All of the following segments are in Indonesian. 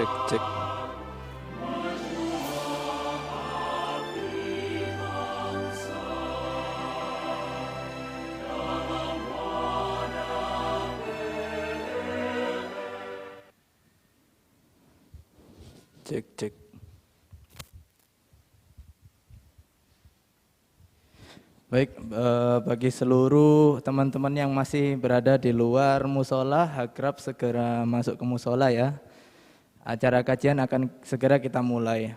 cek cek. Cek cek. Baik, bagi seluruh teman-teman yang masih berada di luar musola, harap segera masuk ke musola ya. Acara kajian akan segera kita mulai.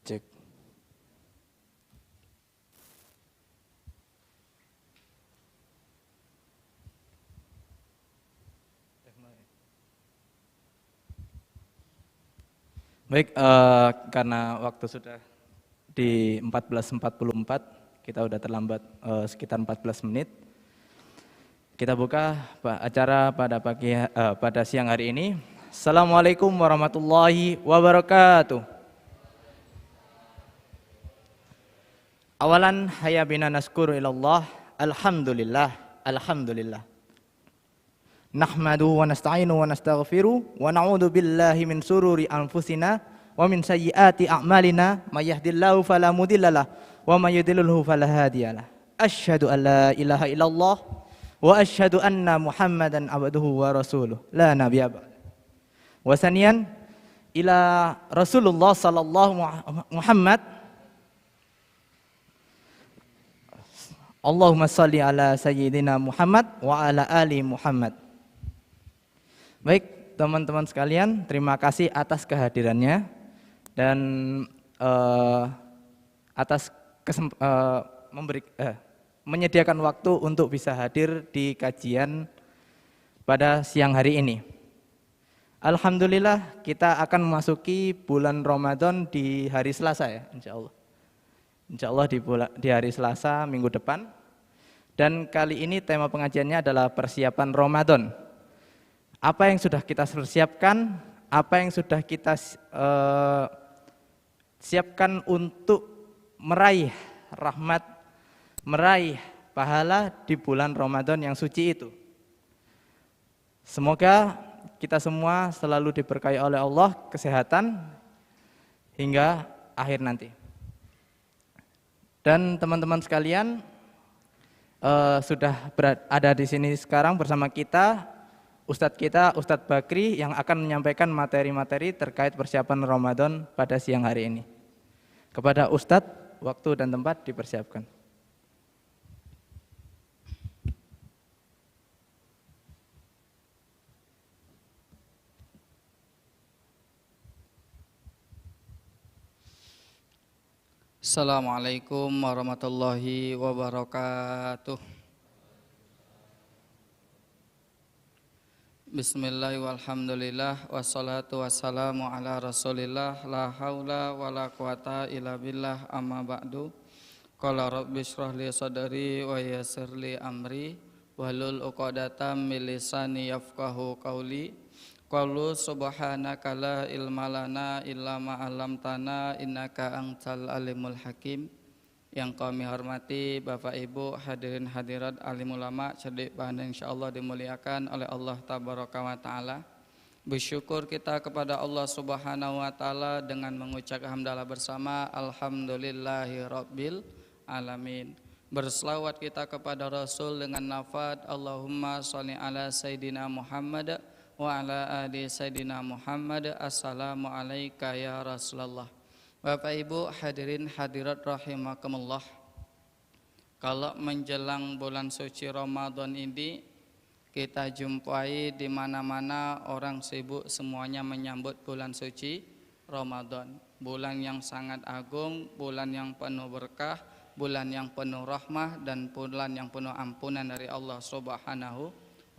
Cek. Baik, karena waktu sudah di 14.44, kita sudah terlambat sekitar 14 menit. Kita buka acara pada siang hari ini. Assalamualaikum warahmatullahi wabarakatuh. Awalan hayya bina naskuru ilallah, alhamdulillah, alhamdulillah. Nahmadu wa nasta'inu wa nastaghfiru wa na'udzu billahi min sururi anfusina wa min sayyiati a'malina may yahdihillahu fala mudhillalah wa may yudlilhu fala hadiyalah. Asyhadu an la ilaha illallah wa asyhadu anna Muhammadan abduhu wa rasuluh la nabiyya ba'da. Wa saniyan ila Rasulullah sallallahu Muhammad Allahumma shalli ala sayyidina Muhammad wa ala ali Muhammad. Baik, teman-teman sekalian, terima kasih atas kehadirannya dan atas menyediakan waktu untuk bisa hadir di kajian pada siang hari ini. Alhamdulillah, kita akan memasuki bulan Ramadan di hari Selasa ya, insya Allah. Insya Allah di hari Selasa minggu depan. Dan kali ini tema pengajiannya adalah persiapan Ramadan. Apa yang sudah kita persiapkan, apa yang sudah kita siapkan untuk meraih rahmat, meraih pahala di bulan Ramadan yang suci itu. Semoga kita semua selalu diberkahi oleh Allah kesehatan hingga akhir nanti. Dan teman-teman sekalian sudah ada di sini sekarang bersama kita Ustadz Bakri yang akan menyampaikan materi-materi terkait persiapan Ramadan pada siang hari ini. Kepada Ustadz, waktu dan tempat dipersiapkan. Assalamualaikum warahmatullahi wabarakatuh. Bismillahirrahmanirrahim. Walhamdulillah wassalatu wassalamu ala Rasulillah la haula wala quwata illa billah amma ba'du. Qala rabbi shrah li sadri wa yassir li amri wahlul 'uqdatam min lisani yafqahu qawli. Qalu subhanaka la ilma lana illa ma 'allamtana innaka antal alimul hakim. Yang kami hormati Bapak Ibu hadirin hadirat alim ulama cerdik pandai insyaallah dimuliakan oleh Allah tabaraka wa taala. Bersyukur kita kepada Allah Subhanahu wa taala dengan mengucap hamdalah bersama alhamdulillahi rabbil alamin. Berselawat kita kepada Rasul dengan lafaz Allahumma sholli ala sayyidina Muhammad wa ala ali sayyidina Muhammad. Assalamu alayka ya Rasulullah. Bapak Ibu hadirin hadirat rahimakumullah. Kalau menjelang bulan suci Ramadan ini kita jumpai di mana-mana orang sibuk semuanya menyambut bulan suci Ramadan. Bulan yang sangat agung, bulan yang penuh berkah, bulan yang penuh rahmah dan bulan yang penuh ampunan dari Allah Subhanahu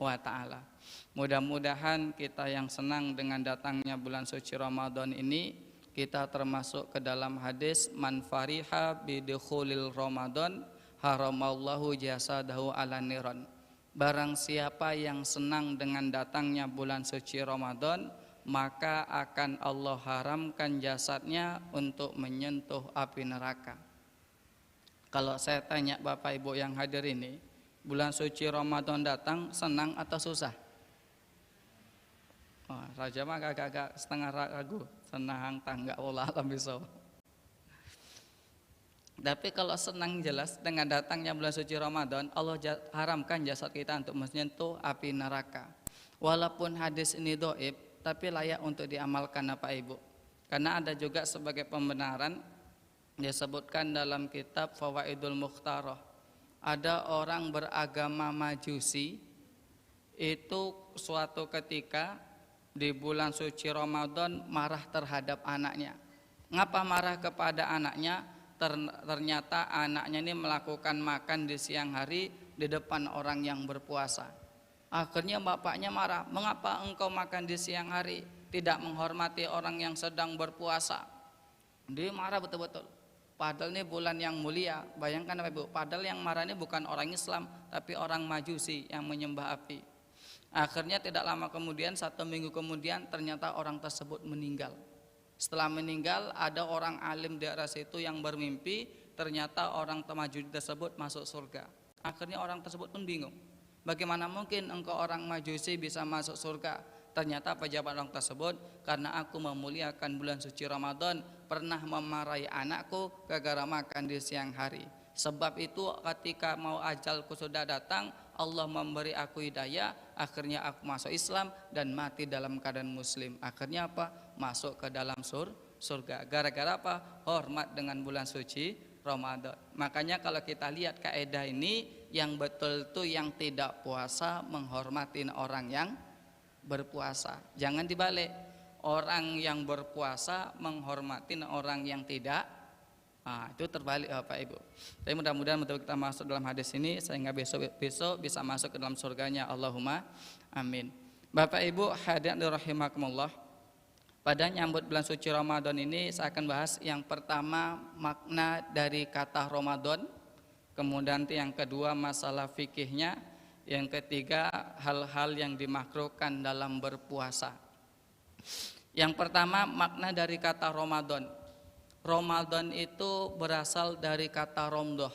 wa taala. Mudah-mudahan kita yang senang dengan datangnya bulan suci Ramadan ini, kita termasuk ke dalam hadis man fariha bidukhulil Ramadan haramallahu jasadahu ala niran. Barang siapa yang senang dengan datangnya bulan suci Ramadan, maka akan Allah haramkan jasadnya untuk menyentuh api neraka. Kalau saya tanya Bapak Ibu yang hadir ini, bulan suci Ramadan datang senang atau susah? Oh, Raja mah agak-agak setengah ragu, senang tangga Allah alam bisawab. Tapi kalau senang jelas dengan datangnya bulan suci Ramadan, Allah haramkan jasad kita untuk menyentuh api neraka. Walaupun hadis ini dhaif, tapi layak untuk diamalkan Bapak Ibu. Karena ada juga sebagai pembenaran disebutkan dalam kitab Fawaidul Mukhtarah. Ada orang beragama Majusi itu suatu ketika di bulan suci Ramadan marah terhadap anaknya. Ngapa marah kepada anaknya? Ternyata anaknya ini melakukan makan di siang hari di depan orang yang berpuasa. Akhirnya bapaknya marah, mengapa engkau makan di siang hari, tidak menghormati orang yang sedang berpuasa? Dia marah betul-betul. Padahal ini bulan yang mulia. Bayangkan Bapak Ibu, padahal yang marah ini bukan orang Islam, tapi orang Majusi yang menyembah api. Akhirnya tidak lama kemudian, 1 minggu kemudian, ternyata orang tersebut meninggal. Setelah meninggal, ada orang alim di daerah situ yang bermimpi, ternyata orang Majusi tersebut masuk surga. Akhirnya orang tersebut pun bingung, bagaimana mungkin engkau orang Majusi bisa masuk surga? Ternyata pejabat orang tersebut, karena aku memuliakan bulan suci Ramadan, pernah memarahi anakku gara-gara makan di siang hari. Sebab itu ketika mau ajalku sudah datang, Allah memberi aku hidayah, akhirnya aku masuk Islam dan mati dalam keadaan muslim. Akhirnya apa? Masuk ke dalam surga. Gara-gara apa? Hormat dengan bulan suci Ramadan. Makanya kalau kita lihat kaidah ini, yang betul itu yang tidak puasa menghormatin orang yang berpuasa. Jangan dibalik. Orang yang berpuasa menghormatin orang yang tidak. Itu terbalik Bapak Ibu. Tapi mudah-mudahan betul kita masuk dalam hadis ini sehingga besok bisa masuk ke dalam surganya. Allahumma amin. Bapak Ibu hadirin rahimakumullah. Pada nyambut bulan suci Ramadan ini saya akan bahas yang pertama makna dari kata Ramadan, kemudian yang kedua masalah fikihnya, yang ketiga hal-hal yang dimakruhkan dalam berpuasa. Yang pertama makna dari kata Ramadan. Ramadan itu berasal dari kata romdoh.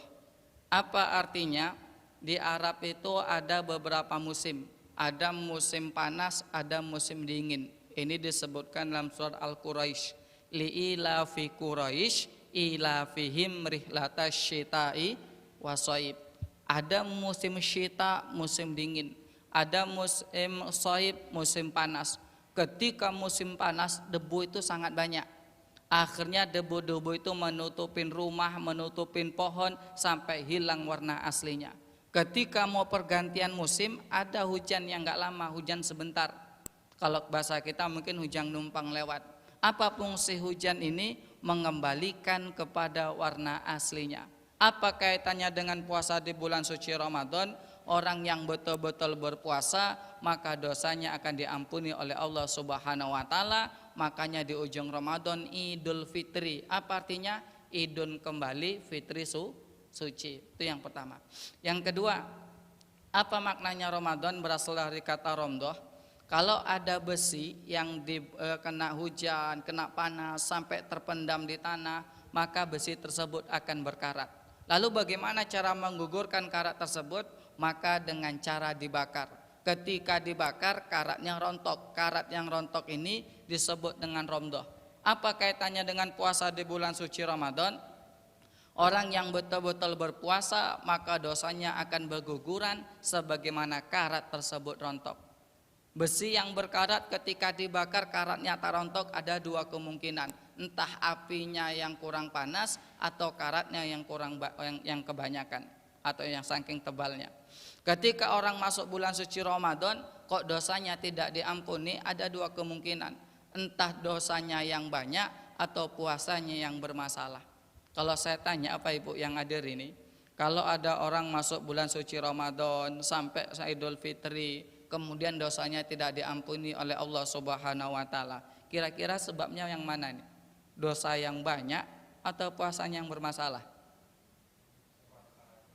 Apa artinya? Di Arab itu ada beberapa musim. Ada musim panas, ada musim dingin. Ini disebutkan dalam surat Al-Quraisy. Li'ilafi Quraisy ilafihim rihlatash syita'i wasaib. Ada musim syita, musim dingin. Ada musim saib, musim panas. Ketika musim panas, debu itu sangat banyak. Akhirnya debu-debu itu menutupin rumah, menutupin pohon sampai hilang warna aslinya. Ketika mau pergantian musim, ada hujan yang gak lama, hujan sebentar. Kalau bahasa kita mungkin hujan numpang lewat. Apa fungsi hujan ini? Mengembalikan kepada warna aslinya. Apa kaitannya dengan puasa di bulan suci Ramadan? Orang yang betul-betul berpuasa, maka dosanya akan diampuni oleh Allah Subhanahu wa taala. Makanya di ujung Ramadan Idul Fitri. Apa artinya? Idun kembali, fitri suci. Itu yang pertama. Yang kedua, apa maknanya Ramadan? Berasal dari kata romdoh. Kalau ada besi yang kena hujan, kena panas sampai terpendam di tanah, maka besi tersebut akan berkarat. Lalu bagaimana cara menggugurkan karat tersebut? Maka dengan cara dibakar. Ketika dibakar karatnya rontok. Karat yang rontok ini disebut dengan romdoh. Apa kaitannya dengan puasa di bulan suci Ramadan? Orang yang betul-betul berpuasa maka dosanya akan berguguran sebagaimana karat tersebut rontok. Besi yang berkarat ketika dibakar karatnya tak rontok, ada dua kemungkinan. Entah apinya yang kurang panas atau karatnya yang yang kebanyakan atau yang saking tebalnya. Ketika orang masuk bulan suci Ramadan kok dosanya tidak diampuni, ada dua kemungkinan. Entah dosanya yang banyak atau puasanya yang bermasalah. Kalau saya tanya apa Ibu yang hadir ini, kalau ada orang masuk bulan suci Ramadan sampai Idul Fitri kemudian dosanya tidak diampuni oleh Allah Subhanahu wa taala. Kira-kira sebabnya yang mana nih? Dosa yang banyak atau puasanya yang bermasalah?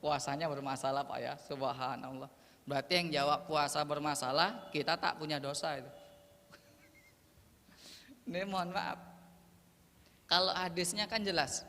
Puasanya bermasalah Pak ya, subhanallah. Berarti yang jawab puasa bermasalah, kita tak punya dosa itu. Ini mohon maaf. Kalau hadisnya kan jelas.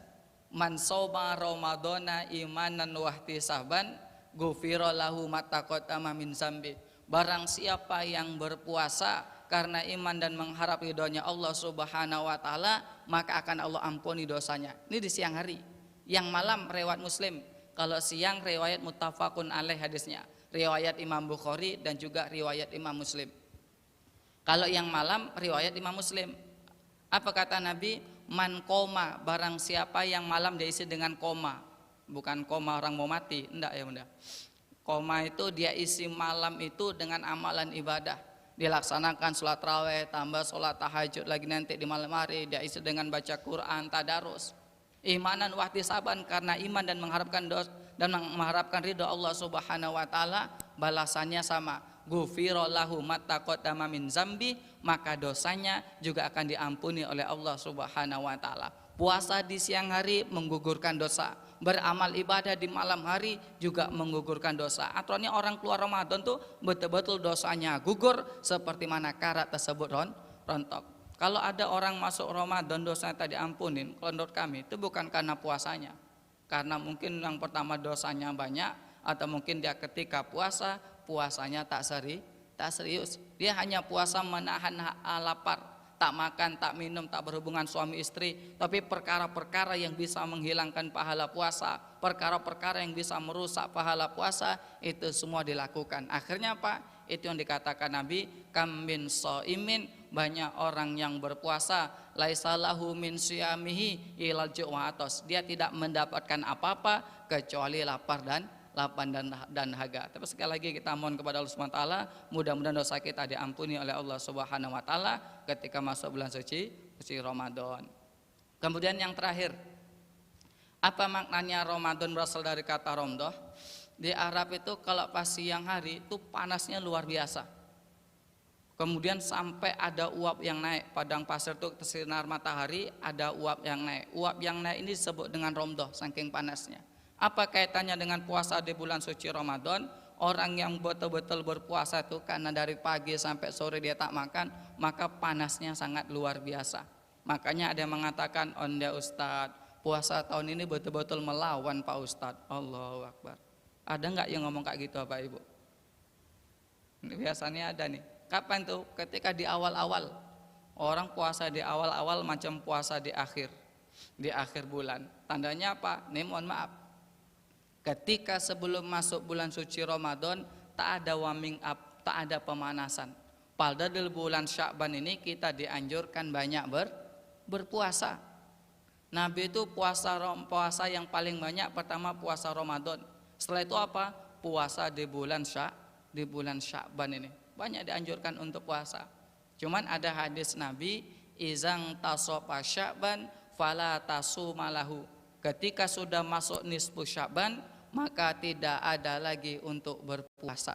Man shoma ramadhana imanan wa ihtisaban ghufira lahu ma taqaddama min zambi. Barang siapa yang berpuasa karena iman dan mengharap ridhonya Allah Subhanahu wa taala, maka akan Allah ampuni dosanya. Ini di siang hari. Yang malam riwayat Muslim. Kalau siang riwayat muttafaqun alaih hadisnya, riwayat Imam Bukhari dan juga riwayat Imam Muslim. Kalau yang malam riwayat Imam Muslim. Apa kata Nabi? Man koma, barang siapa yang malam diisi dengan koma. Bukan koma orang mau mati, enggak ya Bunda. Koma itu dia isi malam itu dengan amalan ibadah. Dilaksanakan sholat raweh, tambah sholat tahajud lagi nanti di malam hari. Dia isi dengan baca Quran, tadarus. Imanan wahtisaban, karena iman dan mengharapkan ridho Allah Subhanahu wa taala, balasannya sama. Ghufira lahu ma taqaddama min zambi, maka dosanya juga akan diampuni oleh Allah Subhanahu wa taala. Puasa di siang hari menggugurkan dosa, beramal ibadah di malam hari juga menggugurkan dosa. Aturannya orang keluar Ramadan tuh betul-betul dosanya gugur seperti mana karat tersebut rontok. Kalau ada orang masuk Ramadan dosanya tak diampunin, kalau menurut kami itu bukan karena puasanya. Karena mungkin yang pertama dosanya banyak, atau mungkin dia ketika puasanya tak serius. Dia hanya puasa menahan lapar, tak makan, tak minum, tak berhubungan suami istri. Tapi perkara-perkara yang bisa menghilangkan pahala puasa, perkara-perkara yang bisa merusak pahala puasa, itu semua dilakukan. Akhirnya apa? Itu yang dikatakan Nabi, kam min shaimin, banyak orang yang berpuasa, laisa lahu min siyamihi ilal ju' wa atas. Dia tidak mendapatkan apa-apa kecuali lapar dan dahaga. Tapi sekali lagi kita mohon kepada Allah Subhanahu wa taala, mudah-mudahan dosa kita diampuni oleh Allah Subhanahu wa taala ketika masuk bulan suci Ramadan. Kemudian yang terakhir, apa maknanya Ramadan berasal dari kata romdoh? Di Arab itu kalau pas siang hari itu panasnya luar biasa. Kemudian sampai ada uap yang naik, padang pasir itu tersinar matahari, ada uap yang naik. Uap yang naik ini disebut dengan romdoh, saking panasnya. Apa kaitannya dengan puasa di bulan suci Ramadan? Orang yang betul-betul berpuasa itu karena dari pagi sampai sore dia tak makan, maka panasnya sangat luar biasa. Makanya ada yang mengatakan, onda Ustadz, puasa tahun ini betul-betul melawan Pak Ustadz. Allahu Akbar. Ada nggak yang ngomong kayak gitu Bapak Ibu? Ini biasanya ada nih. Kapan tuh? Ketika di awal-awal. Orang puasa di awal-awal macam puasa di akhir bulan. Tandanya apa? Nih mohon maaf. Ketika sebelum masuk bulan suci Ramadan, tak ada warming up, tak ada pemanasan. Padahal di bulan Sya'ban ini kita dianjurkan banyak berpuasa. Nabi itu puasa yang paling banyak pertama puasa Ramadan. Setelah itu apa? Puasa di bulan Sya'ban ini. Banyak dianjurkan untuk puasa. Cuman ada hadis Nabi, izang tasopa Sya'ban fala tasumalahu. Ketika sudah masuk nisfu Sya'ban, maka tidak ada lagi untuk berpuasa.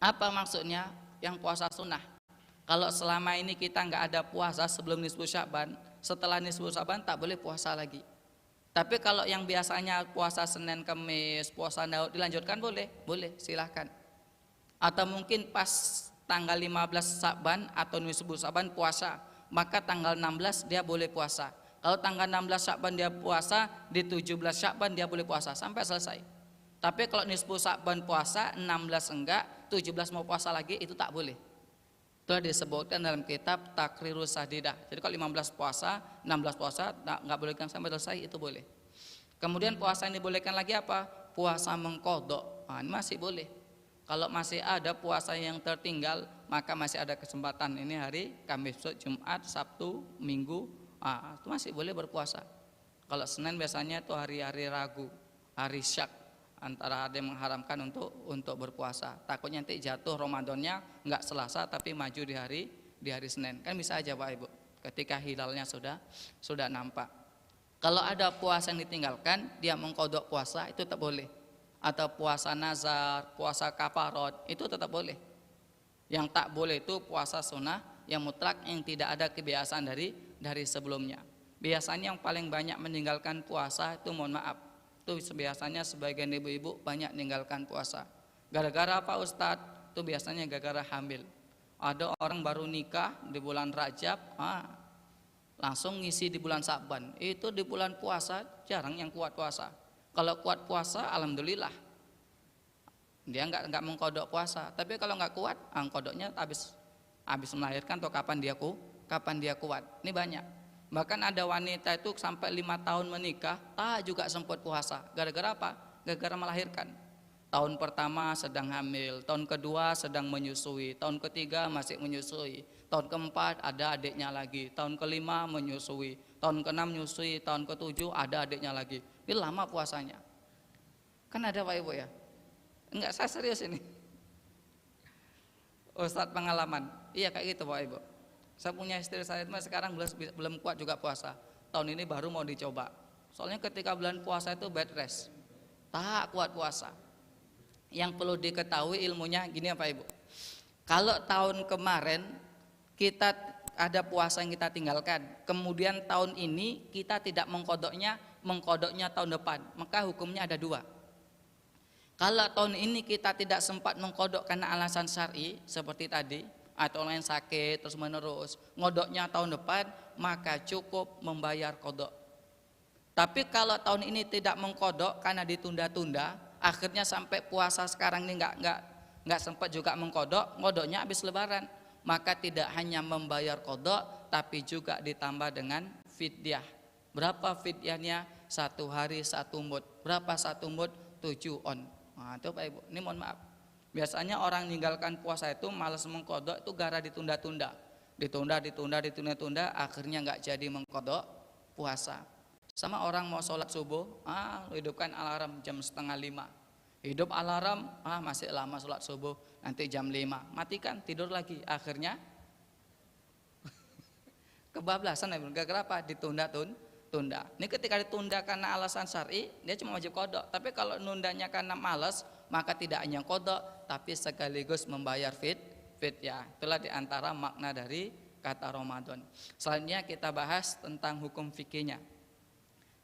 Apa maksudnya? Yang puasa sunnah. Kalau selama ini kita nggak ada puasa sebelum nisfu Sya'ban, setelah nisfu Sya'ban tak boleh puasa lagi. Tapi kalau yang biasanya puasa Senin Kamis, puasa Daud dilanjutkan boleh, silahkan. Atau mungkin pas tanggal 15 Sya'ban atau nisfu Sya'ban puasa, maka tanggal 16 dia boleh puasa. Kalau tanggal 16 Sya'ban dia puasa, di 17 Sya'ban dia boleh puasa sampai selesai. Tapi kalau nisfu Sya'ban puasa, 16 enggak, 17 mau puasa lagi, itu tak boleh. Itu disebutkan dalam kitab Takrirus Sadidah. Jadi kalau 15 puasa, 16 puasa, enggak bolehkan sampai selesai, itu boleh. Kemudian puasa yang dibolehkan lagi apa? Puasa mengkodok. Nah, ini masih boleh. Kalau masih ada puasa yang tertinggal, maka masih ada kesempatan. Ini hari Kamis, Jumat, Sabtu, Minggu, itu masih boleh berpuasa. Kalau Senin biasanya itu hari-hari ragu, hari syak, antara ada yang mengharamkan untuk berpuasa. Takutnya nanti jatuh Ramadannya enggak Selasa tapi maju di hari Senin. Kan bisa aja Pak Ibu. Ketika hilalnya sudah nampak. Kalau ada puasa yang ditinggalkan, dia mengkodok puasa itu tak boleh. atau puasa nazar, puasa kafarot, itu tetap boleh. Yang tak boleh itu puasa sunnah yang mutlak yang tidak ada kebiasaan dari sebelumnya. Biasanya yang paling banyak meninggalkan puasa itu, mohon maaf, itu biasanya sebagian ibu-ibu banyak meninggalkan puasa. Gara-gara apa Ustadz? Itu biasanya gara-gara hamil. Ada orang baru nikah di bulan Rajab, langsung ngisi di bulan Sa'ban. Itu di bulan puasa jarang yang kuat puasa. Kalau kuat puasa, alhamdulillah, dia nggak mengkodok puasa. Tapi kalau nggak kuat, kodoknya habis melahirkan atau kapan dia kuat. Ini banyak. Bahkan ada wanita itu sampai 5 tahun menikah, tak juga sempat puasa. Gara-gara apa? Gara-gara melahirkan. Tahun pertama sedang hamil, tahun kedua sedang menyusui, tahun ketiga masih menyusui, tahun keempat ada adiknya lagi, tahun kelima menyusui, tahun keenam menyusui, tahun ketujuh ada adiknya lagi. Ini lama puasanya. Kan ada Pak Ibu ya? Enggak, saya serius ini. Ustadz pengalaman. Iya kayak gitu Pak Ibu. Saya punya istri saya itu sekarang belum kuat juga puasa. Tahun ini baru mau dicoba. Soalnya ketika bulan puasa itu bed rest, tak kuat puasa. Yang perlu diketahui ilmunya gini ya Pak Ibu. Kalau tahun kemarin kita ada puasa yang kita tinggalkan, kemudian tahun ini kita tidak mengkodoknya tahun depan, maka hukumnya ada dua. Kalau tahun ini kita tidak sempat mengkodok karena alasan syar'i seperti tadi, atau lain sakit terus menerus, ngodoknya tahun depan, maka cukup membayar kodok. Tapi kalau tahun ini tidak mengkodok karena ditunda-tunda, akhirnya sampai puasa sekarang ini nggak sempat juga mengkodok, ngodoknya habis lebaran, maka tidak hanya membayar kodok, tapi juga ditambah dengan fidyah. Berapa fidyahnya? 1 hari 1 mud. Berapa 1 mud? 7 on. Nah, itu Pak Ibu, ini mohon maaf. Biasanya orang meninggalkan puasa itu malas mengkodok itu gara ditunda-tunda, akhirnya nggak jadi mengkodok puasa. Sama orang mau sholat subuh, hidupkan alarm jam 4:30. Hidup alarm, masih lama sholat subuh, nanti jam 5. Matikan, tidur lagi. Akhirnya kebablasan, gara-gara apa? Ditunda. Ini ketika ditunda karena alasan syar'i, dia cuma wajib kodok. Tapi kalau nundanya karena malas, maka tidak hanya kodok, tapi sekaligus membayar fidyah. Itulah diantara makna dari kata Ramadan. Selanjutnya kita bahas tentang hukum fikihnya.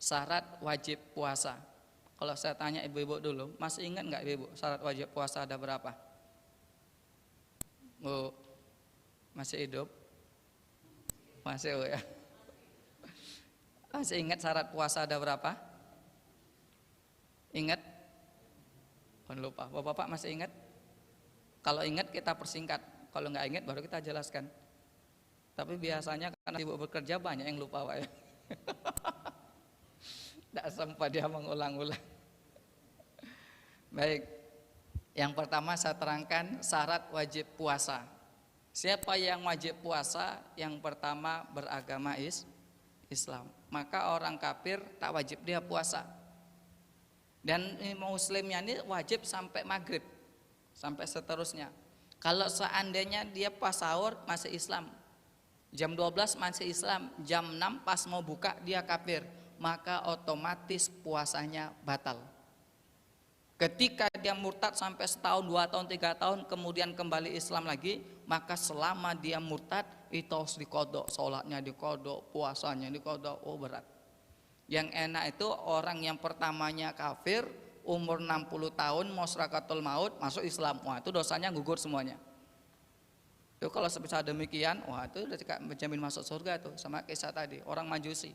Syarat wajib puasa. Kalau saya tanya ibu-ibu dulu, masih ingat nggak ibu syarat wajib puasa ada berapa? Bu, masih hidup? Masih ya? Masih ingat syarat puasa ada berapa? Ingat? Lupa. Bapak-bapak masih ingat? Kalau ingat kita persingkat, kalau nggak ingat baru kita jelaskan. Tapi biasanya karena ibu bekerja banyak yang lupa Pak ya. Tidak sempat dia mengulang-ulang. Baik, yang pertama saya terangkan syarat wajib puasa. Siapa yang wajib puasa? Yang pertama beragama Islam. Maka orang kafir tak wajib dia puasa. Dan muslimnya ini wajib sampai maghrib, sampai seterusnya. Kalau seandainya dia pas sahur masih Islam, jam 12 masih Islam, jam 6 pas mau buka dia kafir, maka otomatis puasanya batal. Ketika dia murtad sampai 1 tahun, 2 tahun, 3 tahun, kemudian kembali Islam lagi, maka selama dia murtad itu harus dikodok, sholatnya dikodok, puasanya dikodok, berat. Yang enak itu orang yang pertamanya kafir, umur 60 tahun, mau syarakatul maut, masuk Islam, itu dosanya gugur semuanya. Itu kalau sebisa demikian, itu udah menjamin masuk surga tuh, sama kisah tadi, orang Majusi.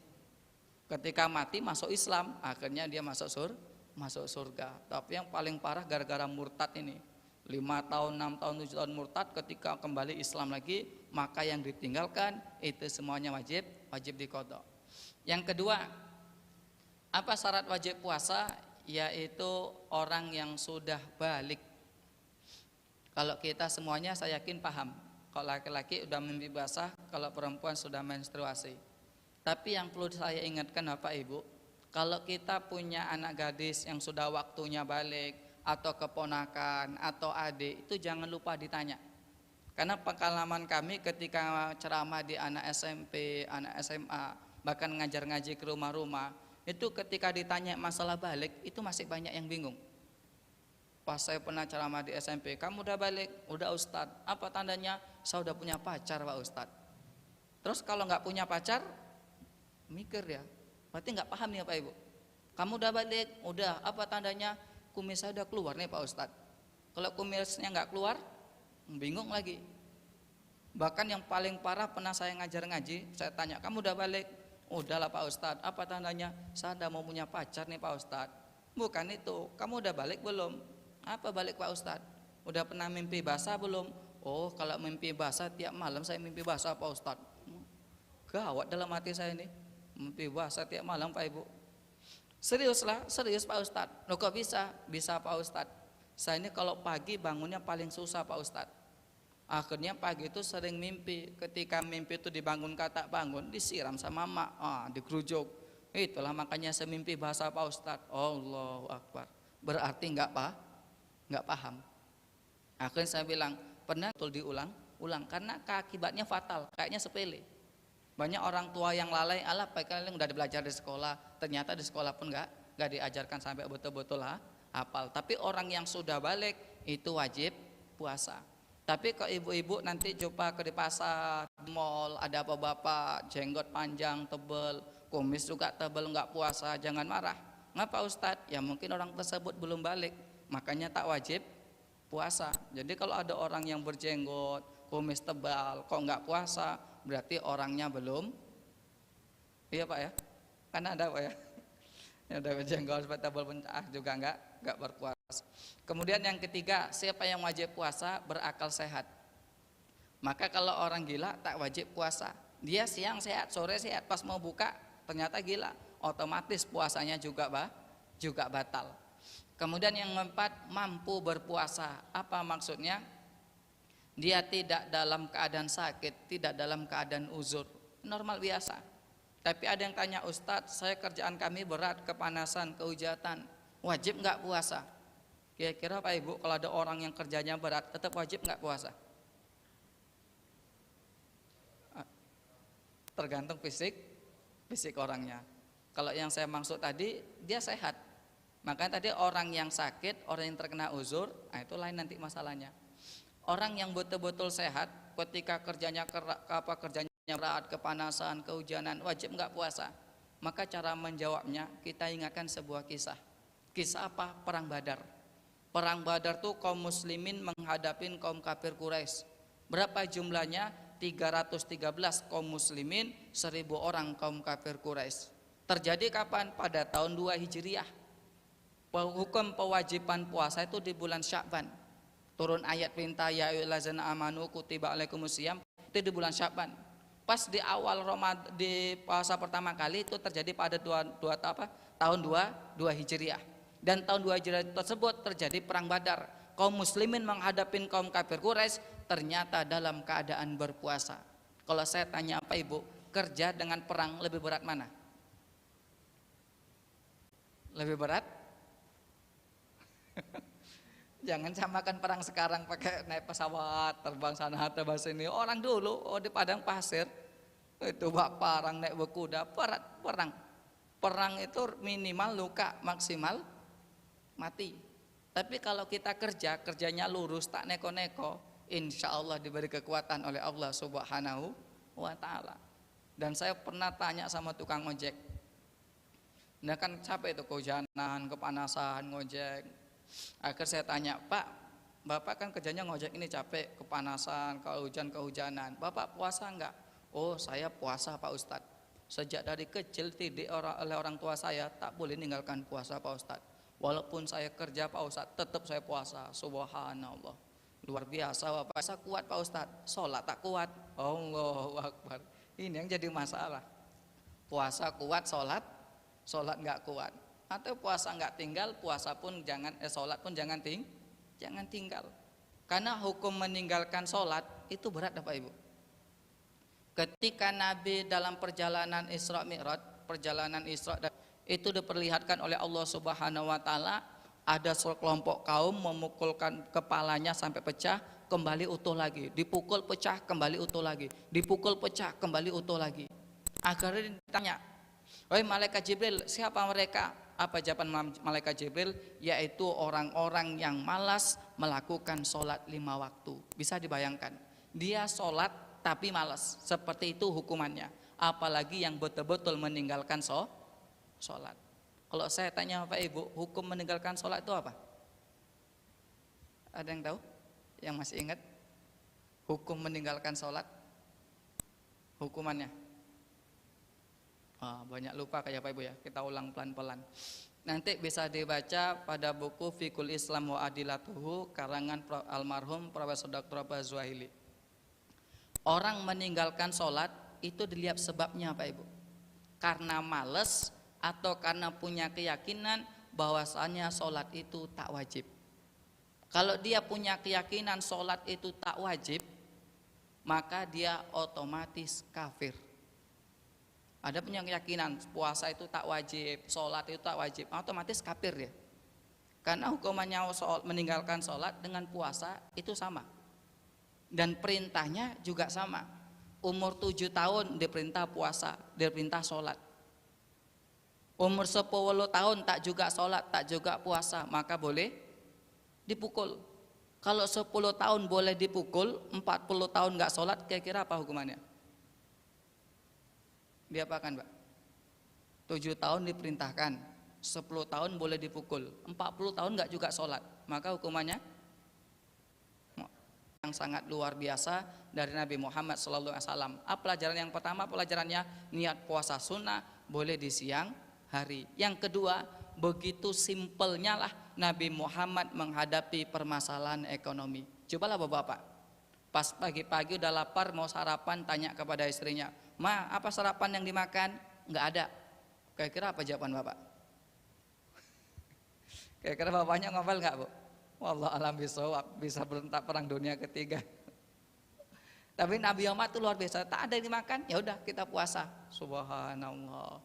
Ketika mati masuk Islam, akhirnya dia masuk surga. Tapi yang paling parah gara-gara murtad ini, 5 tahun, 6 tahun, 7 tahun murtad, ketika kembali Islam lagi, maka yang ditinggalkan itu semuanya wajib dikodok. Yang kedua, apa syarat wajib puasa? Yaitu orang yang sudah balik. Kalau kita semuanya saya yakin paham, kalau laki-laki udah mimpi basah, kalau perempuan sudah menstruasi. Tapi yang perlu saya ingatkan Bapak Ibu, kalau kita punya anak gadis yang sudah waktunya balik, atau keponakan, atau adik, itu jangan lupa ditanya. Karena pengalaman kami ketika ceramah di anak SMP, anak SMA, bahkan ngajar ngaji ke rumah-rumah, itu ketika ditanya masalah balik, itu masih banyak yang bingung. Pas saya pernah ceramah di SMP, kamu udah balik? Udah Ustadz. Apa tandanya? Saya udah punya pacar Pak Ustadz. Terus kalau nggak punya pacar, mikir ya, berarti nggak paham nih Pak Ibu. Kamu udah balik? Udah. Apa tandanya? Kumis saya udah keluar nih Pak Ustadz. Kalau kumisnya nggak keluar, bingung lagi. Bahkan yang paling parah pernah saya ngajar ngaji, saya tanya, kamu udah balik? Udahlah Pak Ustadz. Apa tandanya? Saya udah mau punya pacar nih Pak Ustadz. Bukan itu, kamu udah balik belum? Apa balik Pak Ustadz? Udah pernah mimpi basah belum? Oh, kalau mimpi basah tiap malam saya mimpi basah Pak Ustadz. Gawat dalam hati saya ini, mimpi basah tiap malam Pak Ibu. Seriuslah, serius Pak Ustadz. Loh kok bisa? Bisa Pak Ustadz. Saya ini kalau pagi bangunnya paling susah Pak Ustadz. Akhirnya pagi itu sering mimpi. Ketika mimpi itu dibangun kata bangun, disiram sama mak, dikerujuk. Itulah makanya saya mimpi basah Pak Ustadz. Allahu Akbar. Berarti nggak paham. Akhirnya saya bilang, pernah betul diulang karena akibatnya fatal, kayaknya sepele. Banyak orang tua yang lalai, alah kalian udah belajar di sekolah, ternyata di sekolah pun nggak diajarkan sampai betul-betul hafal. Tapi orang yang sudah balik itu wajib puasa. Tapi kalau ibu-ibu nanti jumpa ke di pasar, di mall, ada bapak-bapak jenggot panjang tebel, kumis juga tebel, nggak puasa, jangan marah. Ngapa Ustadz? Ya mungkin orang tersebut belum balik, makanya tak wajib puasa. Jadi kalau ada orang yang berjenggot, kumis tebal, kok nggak puasa, berarti orangnya belum. Iya Pak ya, kan ada Pak ya, yang udah berjenggot tebal juga nggak berpuasa. Kemudian yang ketiga, siapa yang wajib puasa? Berakal sehat. Maka kalau orang gila tak wajib puasa. Dia siang sehat, sore sehat, pas mau buka ternyata gila, otomatis puasanya juga batal. Kemudian yang keempat, mampu berpuasa. Apa maksudnya? Dia tidak dalam keadaan sakit, tidak dalam keadaan uzur, normal biasa. Tapi ada yang tanya, Ustadz, saya kerjaan kami berat, kepanasan, kehujatan, wajib nggak puasa? Kira-kira Pak Ibu, kalau ada orang yang kerjanya berat, tetap wajib nggak puasa? Tergantung fisik orangnya. Kalau yang saya maksud tadi, dia sehat. Makanya tadi orang yang sakit, orang yang terkena uzur, itu lain nanti masalahnya. Orang yang betul-betul sehat, ketika kerjanya berat, kepanasan, kehujanan, wajib nggak puasa? Maka cara menjawabnya, kita ingatkan sebuah kisah. Kisah apa? Perang Badar. Perang Badar tuh kaum muslimin menghadapin kaum kafir Quraisy. Berapa jumlahnya? 313 kaum muslimin, 1000 orang kaum kafir Quraisy. Terjadi kapan? Pada tahun 2 Hijriah. Hukum pewajiban puasa itu di bulan Sya'ban. Turun ayat perintah ya ayyuhallazina amanu kutiba alaikumusiyam itu di bulan Sya'ban. Pas di awal Ramadan, di puasa pertama kali itu terjadi pada tahun 2 Hijriah. Dan tahun 2 Hijriah tersebut terjadi perang Badar. Kaum muslimin menghadapin kaum kafir Quraisy ternyata dalam keadaan berpuasa. Kalau saya tanya apa Ibu, kerja dengan perang lebih berat mana? Lebih berat? Jangan samakan perang sekarang pakai naik pesawat, terbang sana, terbang sini. Orang dulu di padang pasir itu parang naik berkuda, perang. Perang itu minimal luka, maksimal mati. Tapi kalau kita kerjanya lurus, tak neko-neko, insya Allah diberi kekuatan oleh Allah Subhanahu wa Ta'ala. Dan saya pernah tanya sama tukang ojek, nah kan capek itu kehujanan, kepanasan, ngojek. Akhirnya saya tanya, Pak, Bapak kan kerjanya ngojek ini capek, kepanasan, kehujanan. Bapak puasa enggak? Oh, saya puasa Pak Ustadz. Sejak dari kecil didik oleh orang tua saya tak boleh meninggalkan puasa Pak Ustadz. Walaupun saya kerja Pak Ustadz, tetap saya puasa. Subhanallah, luar biasa Bapak. Saya kuat Pak Ustadz, sholat tak kuat. Allahu Akbar. Ini yang jadi masalah. Puasa kuat, sholat nggak kuat. Atau puasa nggak tinggal, sholat pun jangan tinggal. Karena hukum meninggalkan sholat itu berat Bapak Ibu. Ketika Nabi dalam perjalanan Isra Mi'raj, itu diperlihatkan oleh Allah Subhanahu wa Ta'ala, ada sekelompok kaum memukulkan kepalanya sampai pecah, kembali utuh lagi, dipukul pecah, kembali utuh lagi, dipukul pecah, kembali utuh lagi. Akhirnya ditanya, "Wahai malaikat Jibril, siapa mereka?" Apa jawaban malaikat Jibril? Yaitu orang-orang yang malas melakukan sholat 5 waktu. Bisa dibayangkan, dia sholat tapi malas, seperti itu hukumannya. Apalagi yang betul-betul meninggalkan sholat. Kalau saya tanya Bapak Ibu, hukum meninggalkan sholat itu apa? Ada yang tahu? Yang masih ingat? Hukum meninggalkan sholat, hukumannya? Banyak lupa kayak Pak Ibu ya, kita ulang pelan-pelan. Nanti bisa dibaca pada buku Fiqhul Islam wa Adilatuhu karangan almarhum Profesor Dr. Abbas Zuhaili. Orang meninggalkan sholat itu dilihat sebabnya Pak Ibu, karena males atau karena punya keyakinan bahwasanya sholat itu tak wajib. Kalau dia punya keyakinan sholat itu tak wajib, maka dia otomatis kafir. Ada punya keyakinan puasa itu tak wajib, sholat itu tak wajib, otomatis kafir ya. Karena hukumannya meninggalkan sholat dengan puasa itu sama. Dan perintahnya juga sama. Umur 7 tahun diperintah puasa, diperintah sholat. Umur 10 tahun tak juga sholat, tak juga puasa, maka boleh dipukul. Kalau 10 tahun boleh dipukul, 40 tahun nggak sholat, kira-kira apa hukumannya? Diapakan Pak? 7 tahun diperintahkan, 10 tahun boleh dipukul, 40 tahun nggak juga sholat, maka hukumannya yang sangat luar biasa dari Nabi Muhammad SAW. Pelajaran yang pertama, pelajarannya niat puasa sunnah boleh di siang hari. Yang kedua, begitu simpelnya lah Nabi Muhammad menghadapi permasalahan ekonomi. Cobalah Bapak-bapak, pas pagi-pagi udah lapar mau sarapan, tanya kepada istrinya, "Ma, apa sarapan yang dimakan?" Nggak ada. Kira-kira apa jawaban Bapak? Kira-kira bapaknya ngapal nggak Bu? Wallah alam bisawab, bisa berontak perang dunia ketiga. Tapi Nabi Muhammad itu luar biasa, tak ada yang dimakan, ya udah kita puasa. Subhanallah.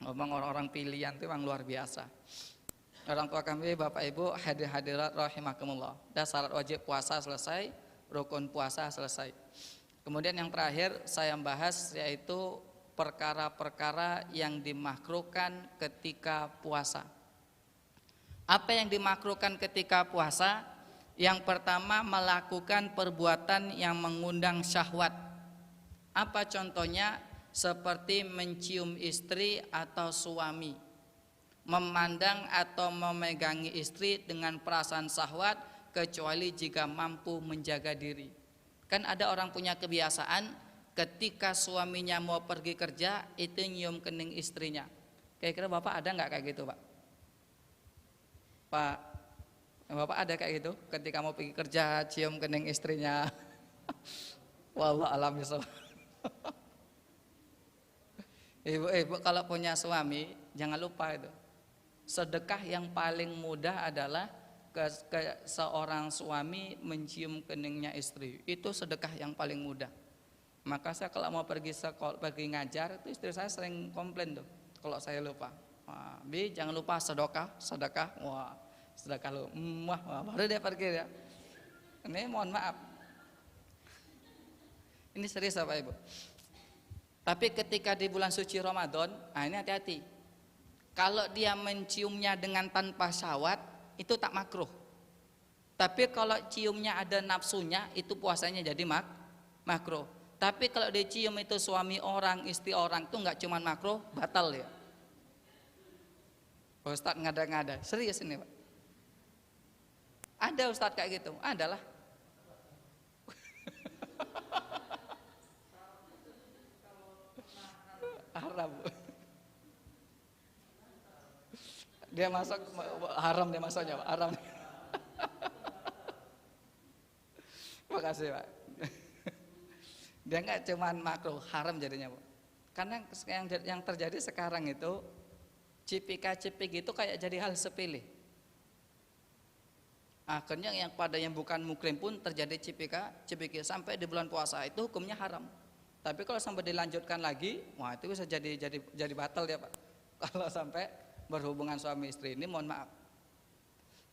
Ngomong orang-orang pilihan itu memang luar biasa. Orang tua kami, Bapak Ibu, hadirat rahimakumullah. Dan syarat wajib puasa selesai, rukun puasa selesai. Kemudian yang terakhir saya bahas yaitu perkara-perkara yang dimakruhkan ketika puasa. Apa yang dimakruhkan ketika puasa? Yang pertama, melakukan perbuatan yang mengundang syahwat. Apa contohnya? Seperti mencium istri atau suami, memandang atau memegangi istri dengan perasaan syahwat, kecuali jika mampu menjaga diri. Kan ada orang punya kebiasaan ketika suaminya mau pergi kerja itu nyium kening istrinya. Kira-kira Bapak ada nggak kayak gitu Pak? Pak, Bapak ada kayak gitu? Ketika mau pergi kerja cium kening istrinya. Wallah alam bisawab. Ibu kalau punya suami jangan lupa itu. Sedekah yang paling mudah adalah seorang suami mencium keningnya istri, itu sedekah yang paling mudah. Maka saya kalau mau pergi sekolah, pergi ngajar, itu istri saya sering komplain tuh kalau saya lupa. Bi jangan lupa sedekah. Wah, sedekah lu. Wah, baru dia pergi ya. Ini mohon maaf. Ini serius Bapak Ibu. Tapi ketika di bulan suci Ramadan, ini hati-hati. Kalau dia menciumnya dengan tanpa syahwat, itu tak makruh. Tapi kalau ciumnya ada nafsunya, itu puasanya jadi makruh. Tapi kalau dicium itu suami orang, istri orang, itu nggak cuma makruh, batal ya. Ustadz ngada-ngada, serius ini Pak. Ada Ustadz kayak gitu, adalah. Haram. Dia masuk haram, dia masuknya Pak, haram. Makasih Pak. Dia nggak cuman makruh, haram jadinya Pak. Karena yang terjadi sekarang itu cipika-cipik itu kayak jadi hal sepele. Akhirnya yang bukan muklim pun terjadi cipika-cipik sampai di bulan puasa itu hukumnya haram. Tapi kalau sampai dilanjutkan lagi, wah itu bisa jadi batal ya Pak. Kalau sampai berhubungan suami istri ini, mohon maaf.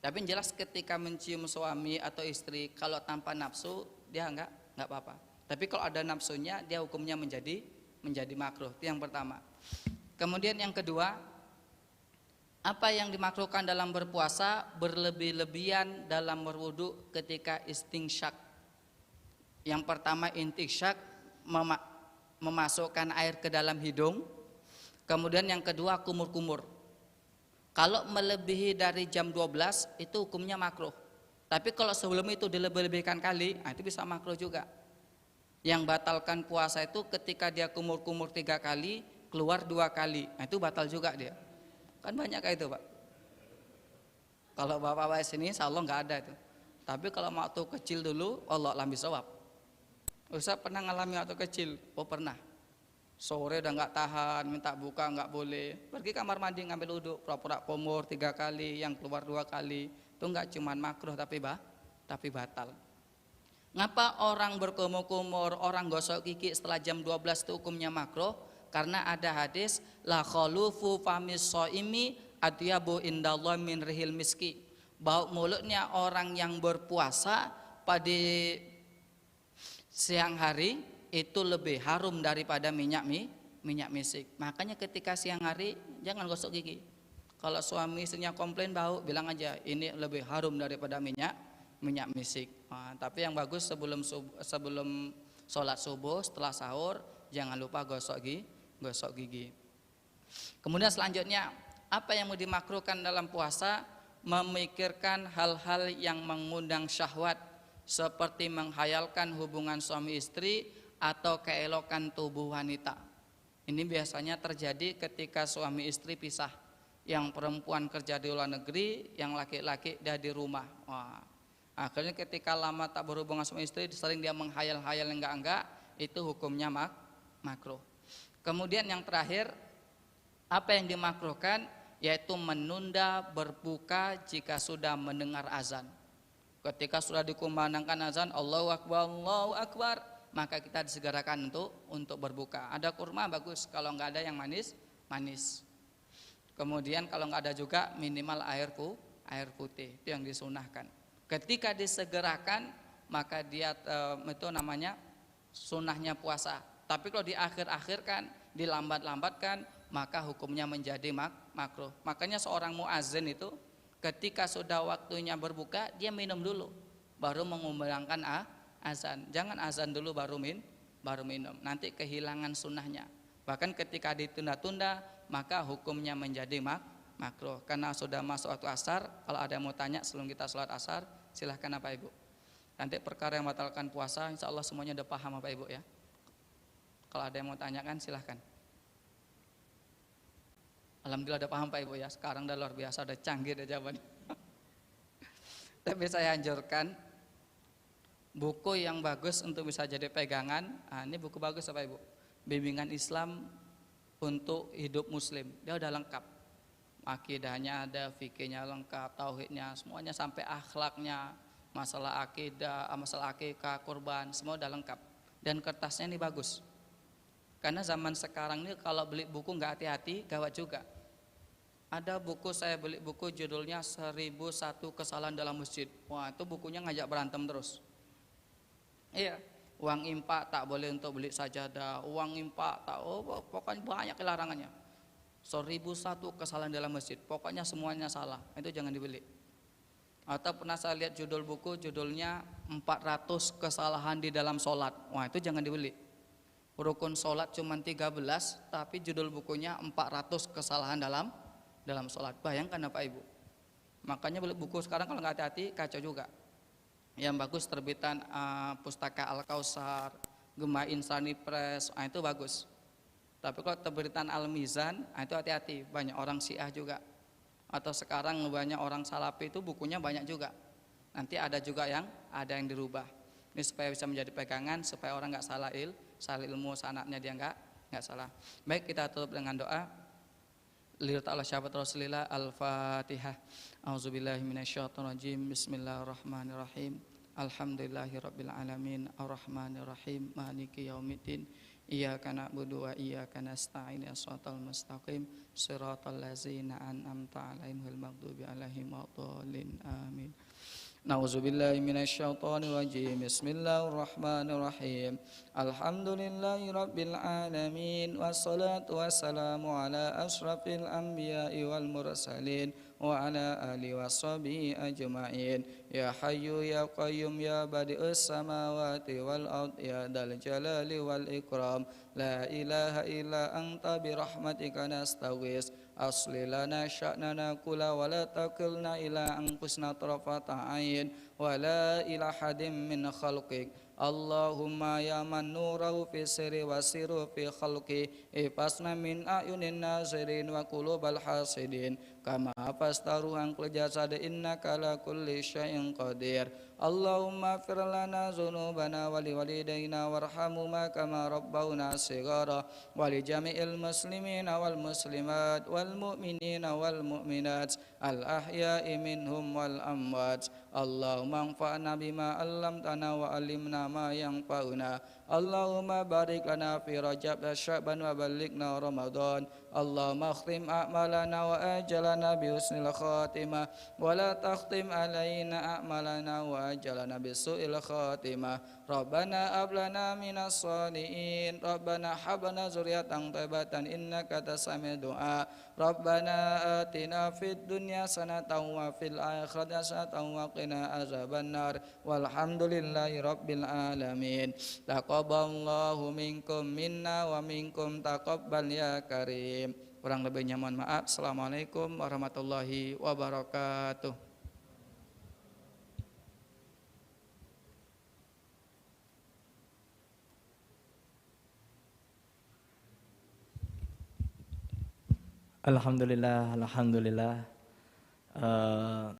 Tapi yang jelas ketika mencium suami atau istri kalau tanpa nafsu dia nggak apa-apa. Tapi kalau ada nafsunya dia hukumnya menjadi makruh. Itu yang pertama. Kemudian yang kedua, Apa yang dimakruhkan dalam berpuasa? Berlebih-lebihan dalam berwudu ketika istinsyak. Yang pertama intisyak, memasukkan air ke dalam hidung. Kemudian yang kedua kumur-kumur. Kalau melebihi dari jam 12 itu hukumnya makruh. Tapi kalau sebelum itu dilebih-lebihkan kali, nah itu bisa makruh juga. Yang batalkan puasa itu ketika dia kumur-kumur 3 kali, keluar 2 kali, nah itu batal juga dia. Kan banyak kayak itu Pak. Kalau bapak-bapak sini insya Allah nggak ada itu. Tapi kalau waktu kecil dulu, Allah alam bisawab. Ustaz pernah ngalami waktu kecil? Oh pernah. Sore udah nggak tahan, minta buka nggak boleh. Pergi kamar mandi ngambil wudhu, pura-pura kumur 3 kali, yang keluar 2 kali. Itu nggak cuman makruh tapi batal. Ngapa orang berkumur-kumur, orang gosok gigi setelah jam 12 itu hukumnya makruh? Karena ada hadis la khalufu famis shaimi atyabu indallah min rihil miski. Bau mulutnya orang yang berpuasa pada siang hari itu lebih harum daripada minyak misik. Makanya ketika siang hari jangan gosok gigi. Kalau suami istrinya komplain bau, bilang aja ini lebih harum daripada minyak misik. Nah, tapi yang bagus sebelum sholat subuh, setelah sahur jangan lupa gosok gigi. Kemudian selanjutnya, apa yang mau dimakruhkan dalam puasa? Memikirkan hal-hal yang mengundang syahwat, seperti menghayalkan hubungan suami istri atau keelokan tubuh wanita. Ini biasanya terjadi ketika suami istri pisah. Yang perempuan kerja di luar negeri, yang laki-laki dia di rumah. Wah, akhirnya ketika lama tak berhubungan suami istri, sering dia menghayal-hayal yang enggak, itu hukumnya makruh. Kemudian yang terakhir, apa yang dimakruhkan? Yaitu menunda berbuka jika sudah mendengar azan. Ketika sudah dikumandangkan azan, Allahu Akbar, maka kita disegerakan untuk berbuka. Ada kurma bagus, kalau nggak ada yang manis. Kemudian kalau nggak ada juga minimal air putih, itu yang disunahkan. Ketika disegerakan, maka dia itu namanya sunahnya puasa. Tapi kalau diakhir-akhirkan, dilambat-lambatkan, maka hukumnya menjadi makruh. Makanya seorang muazin itu ketika sudah waktunya berbuka, dia minum dulu, baru mengumandangkan azan. Jangan azan dulu baru minum, nanti kehilangan sunnahnya. Bahkan ketika ditunda-tunda, maka hukumnya menjadi makruh. Karena sudah masuk waktu asar, kalau ada yang mau tanya sebelum kita sholat asar, silahkan Bapak Ibu. Nanti perkara yang membatalkan puasa, insya Allah semuanya udah paham Bapak Ibu ya. Kalau ada yang mau tanyakan silahkan. Alhamdulillah udah paham Pak Ibu ya. Sekarang udah luar biasa, udah canggih deh jawabannya. Tapi saya anjurkan buku yang bagus untuk bisa jadi pegangan. Nah, ini buku bagus Pak Ibu. Bimbingan Islam untuk hidup Muslim. Dia udah lengkap. Akidahnya ada, fikihnya lengkap, tauhidnya, semuanya sampai akhlaknya, masalah akidah, masalah akikah, kurban, semua udah lengkap. Dan kertasnya ini bagus. Karena zaman sekarang ini kalau beli buku nggak hati-hati, gawat juga. Ada buku, saya beli buku judulnya 1001 Kesalahan dalam Masjid. Wah, itu bukunya ngajak berantem terus. Iya, uang impak tak boleh untuk beli sajadah, uang impak tak, pokoknya banyak larangannya. 1001 kesalahan dalam masjid, pokoknya semuanya salah, itu jangan dibeli. Atau pernah saya lihat judul buku, judulnya 400 kesalahan di dalam sholat. Wah, itu jangan dibeli. Rukun sholat cuma 13, tapi judul bukunya 400 kesalahan dalam sholat. Bayangkan Bapak Ibu. Makanya beli buku sekarang kalau nggak hati-hati kacau juga. Yang bagus terbitan Pustaka Al-Kausar, Gema Insani Press, itu bagus. Tapi kalau terbitan Al-Mizan, itu hati-hati, banyak orang Syiah juga. Atau sekarang banyak orang Salafi itu bukunya banyak juga. Nanti ada juga yang dirubah. Ini supaya bisa menjadi pegangan, supaya orang nggak salah ilmu, sanadnya dia nggak salah. Baik, kita tutup dengan doa. Lillahi ta'ala syafaat Rasulillah. Al-Fatihah. A'udzubillahi minasyaitonirrajim. Bismillahirrahmanirrahim. Alhamdulillahirabbil alamin. Arrahmanirrahim. Maliki yaumiddin. Iyyaka na'budu wa iyyaka nasta'in. Shiratal mustaqim. Shiratal ladzina an'amta 'alaihim ghairil maghdubi 'alaihim waladdallin. Amin. Nauzubillahi minasyaitonir rajim. Bismillahirrahmanirrahim. Alhamdulillahi rabbil alamin wassalatu wassalamu ala asyrafil anbiya'i wal mursalin wa ala alihi washabihi ajmain. Ya hayyu ya qayyum ya badi'us samawati wal ard ya dzal jalali wal ikram. La ilaha illa anta bi rahmatika nastaghis. Asli lana sya'nana kula wa la takilna ila anfusina tarfata ain wa la ila hadim min khalqik. Allahumma ya man nurahu fi sirri wa sirru fi khalqi ifasna min ayunin nazirin wa qulubal hasidin kama fastaru an kul jasad innaka ala kulli syai'in qadir. Allahumma fir lana dzunubana wa liwalidayna warhamhuma kama rabbawna shighara wa li jami'il muslimina wal muslimat wal mu'minina wal mu'minat al ahya'i minhum wal amwat. Allahumma anfa'na bima 'allamtana wa 'allimna ma yanfa'una. Allahumma barik lana fi Rajab wa Sya'ban wa ballighna Ramadan. Allahumma khtim a'malana wa ajalana bi husnil khatimah wa la takhtim alaina a'malana wa ajalana bi su'il khatimah. Rabbana hab lana minas shalihin. Rabbana hab lana dzurriyyatan thayyibatan innaka tasami'ud du'a. Rabbana atina fid dunya hasanatan wa fil akhirati hasanatan wa qina azabannar. Walhamdulillahi rabbil alamin. Taqabbalallahu minkum minna wa minkum taqabbal ya karim. Kurang lebihnya mohon maaf. Assalamualaikum warahmatullahi wabarakatuh. Alhamdulillah, alhamdulillah.